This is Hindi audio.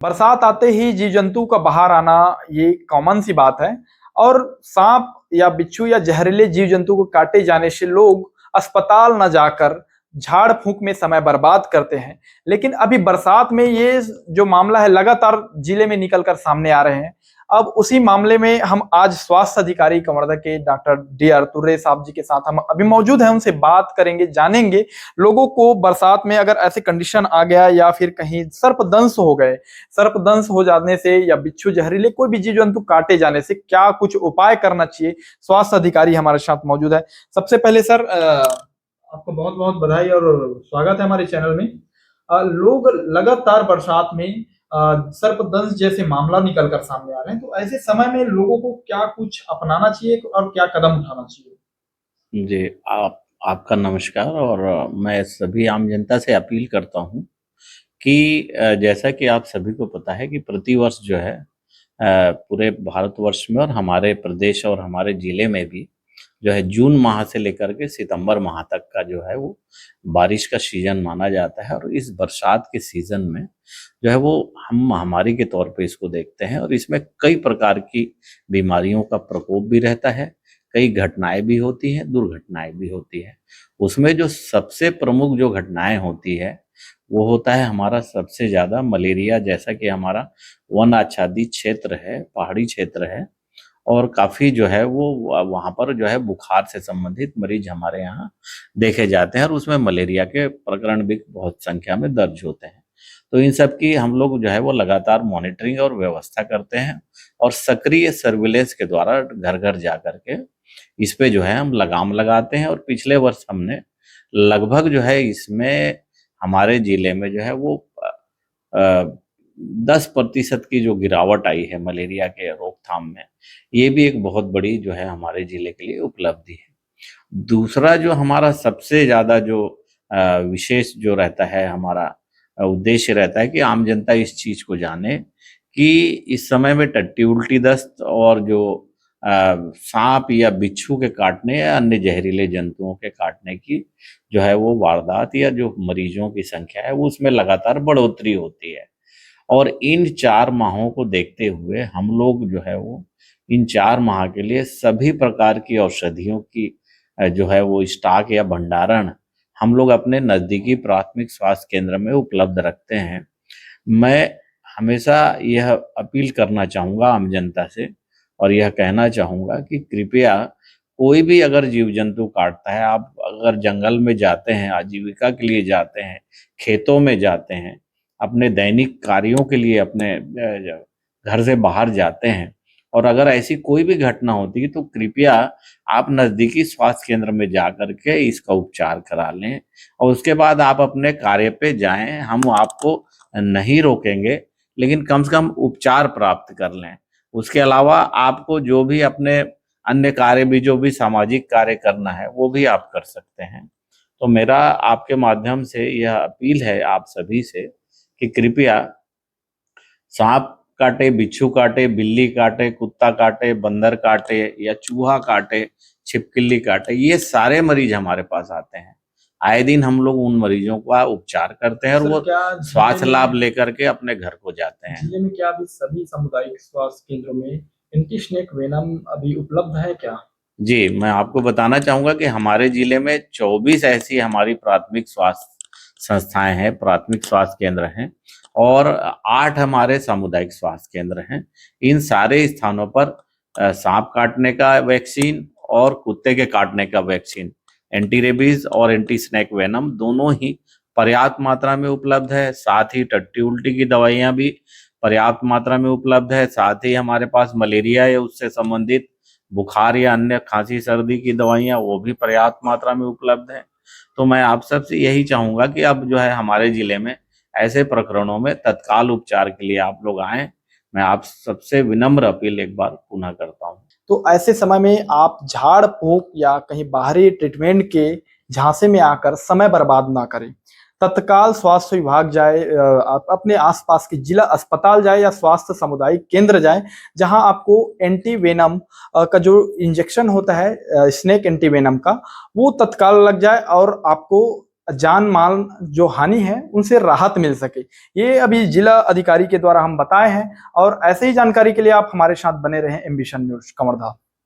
बरसात आते ही जीव जंतु का बाहर आना ये कॉमन सी बात है। और सांप या बिच्छू या जहरीले जीव जंतु को काटे जाने से लोग अस्पताल न जाकर झाड़ फूंक में समय बर्बाद करते हैं। लेकिन अभी बरसात में ये जो मामला है लगातार जिले में निकल कर सामने आ रहे हैं। अब उसी मामले में हम आज स्वास्थ्य अधिकारी कवर्धा के डॉक्टर डी.आर. तुर्रे साहब जी के साथ हम अभी मौजूद हैं, उनसे बात करेंगे, जानेंगे लोगों को बरसात में अगर ऐसे कंडीशन आ गया या फिर कहीं सर्पदंश हो गए, सर्पदंश हो जाने से या बिच्छू जहरीले कोई भी जीव जंतु काटे जाने से क्या कुछ उपाय करना चाहिए। स्वास्थ्य अधिकारी हमारे साथ मौजूद है। सबसे पहले सर आपको बहुत बहुत बधाई और स्वागत है हमारे चैनल में। लोग लगातार बरसात में सर्पदंश जैसे मामला निकल कर सामने आ रहे हैं, तो ऐसे समय में लोगों को क्या कुछ अपनाना चाहिए और क्या कदम उठाना चाहिए। जी, आपका नमस्कार। और मैं सभी आम जनता से अपील करता हूँ कि जैसा कि आप सभी को पता है कि प्रतिवर्ष जो है पूरे भारतवर्ष में और हमारे प्रदेश और हमारे जिले में भी जो है जून माह से लेकर के सितंबर माह तक का जो है वो बारिश का सीजन माना जाता है। और इस बरसात के सीजन में जो है वो हम महामारी के तौर पे इसको देखते हैं और इसमें कई प्रकार की बीमारियों का प्रकोप भी रहता है, कई घटनाएं भी होती हैं, दुर्घटनाएं भी होती हैं। उसमें जो सबसे प्रमुख जो घटनाएं होती है वो होता है हमारा सबसे ज़्यादा मलेरिया। जैसा कि हमारा वन आच्छादित क्षेत्र है, पहाड़ी क्षेत्र है और काफ़ी जो है वो वहाँ पर जो है बुखार से संबंधित मरीज हमारे यहाँ देखे जाते हैं और उसमें मलेरिया के प्रकरण भी बहुत संख्या में दर्ज होते हैं। तो इन सब की हम लोग जो है वो लगातार मॉनिटरिंग और व्यवस्था करते हैं और सक्रिय सर्विलेंस के द्वारा घर घर जा करके इस पे जो है हम लगाम लगाते हैं। और पिछले वर्ष हमने लगभग जो है इसमें हमारे जिले में जो है वो 10% की जो गिरावट आई है मलेरिया के रोकथाम में, ये भी एक बहुत बड़ी जो है हमारे जिले के लिए उपलब्धि है। दूसरा जो हमारा सबसे ज़्यादा जो विशेष जो रहता है, हमारा उद्देश्य रहता है कि आम जनता इस चीज़ को जाने कि इस समय में टट्टी उल्टी दस्त और जो सांप या बिच्छू के काटने या अन्य जहरीले जंतुओं के काटने की जो है वो वारदात या जो मरीजों की संख्या है वो उसमें लगातार बढ़ोतरी होती है। और इन 4 माहों को देखते हुए हम लोग जो है वो इन 4 माह के लिए सभी प्रकार की औषधियों की जो है वो स्टॉक या भंडारण हम लोग अपने नज़दीकी प्राथमिक स्वास्थ्य केंद्र में उपलब्ध रखते हैं। मैं हमेशा यह अपील करना चाहूँगा आम जनता से और यह कहना चाहूँगा कि कृपया कोई भी अगर जीव जंतु काटता है, आप अगर जंगल में जाते हैं, आजीविका के लिए जाते हैं, खेतों में जाते हैं, अपने दैनिक कार्यों के लिए अपने घर से बाहर जाते हैं और अगर ऐसी कोई भी घटना होती है तो कृपया आप नज़दीकी स्वास्थ्य केंद्र में जा कर के इसका उपचार करा लें और उसके बाद आप अपने कार्य पे जाएं। हम आपको नहीं रोकेंगे, लेकिन कम से कम उपचार प्राप्त कर लें। उसके अलावा आपको जो भी अपने अन्य कार्य भी, जो भी सामाजिक कार्य करना है वो भी आप कर सकते हैं। तो मेरा आपके माध्यम से यह अपील है आप सभी से कि कृपया सांप काटे, बिच्छू काटे, बिल्ली काटे, कुत्ता काटे, बंदर काटे या चूहा काटे, छिपकली काटे, ये सारे मरीज हमारे पास आते हैं। आए दिन हम लोग उन मरीजों का उपचार करते हैं और वो स्वास्थ्य लाभ लेकर के अपने घर को जाते हैं। जिले में क्या अभी सभी सामुदायिक स्वास्थ्य केंद्रों में एंटी स्नेक वेनम अभी उपलब्ध है क्या। जी, मैं आपको बताना चाहूँगा कि हमारे ज़िले में 24 ऐसी हमारी प्राथमिक स्वास्थ्य संस्थाएँ हैं, प्राथमिक स्वास्थ्य केंद्र हैं और 8 हमारे सामुदायिक स्वास्थ्य केंद्र हैं। इन सारे स्थानों पर साँप काटने का वैक्सीन और कुत्ते के काटने का वैक्सीन, एंटी रेबीज़ और एंटी स्नेक वेनम दोनों ही पर्याप्त मात्रा में उपलब्ध है। साथ ही टट्टी उल्टी की दवाइयाँ भी पर्याप्त मात्रा में उपलब्ध है। साथ ही हमारे पास मलेरिया या उससे संबंधित बुखार या अन्य खांसी सर्दी की दवाइयाँ वो भी पर्याप्त मात्रा में उपलब्ध है। तो मैं आप सबसे यही चाहूँगा कि अब जो है हमारे ज़िले में ऐसे प्रकरणों में तत्काल उपचार के लिए आप लोग आएँ। मैं आप सबसे विनम्र अपील एक बार पुनः करता हूँ। तो ऐसे समय में आप झाड़ फूंक या कहीं बाहरी ट्रीटमेंट के झांसे में आकर समय बर्बाद ना करें। तत्काल स्वास्थ्य विभाग जाए, आप अपने आसपास के जिला अस्पताल जाए या स्वास्थ्य सामुदायिक केंद्र जाए, जहां आपको एंटी वेनम का जो इंजेक्शन होता है, स्नेक एंटी वेनम का, वो तत्काल लग जाए और आपको जान माल जो हानि है उनसे राहत मिल सके। ये अभी जिला अधिकारी के द्वारा हम बताए हैं, और ऐसे ही जानकारी के लिए आप हमारे साथ बने रहें एम्बिशन न्यूज। कंवरधाम।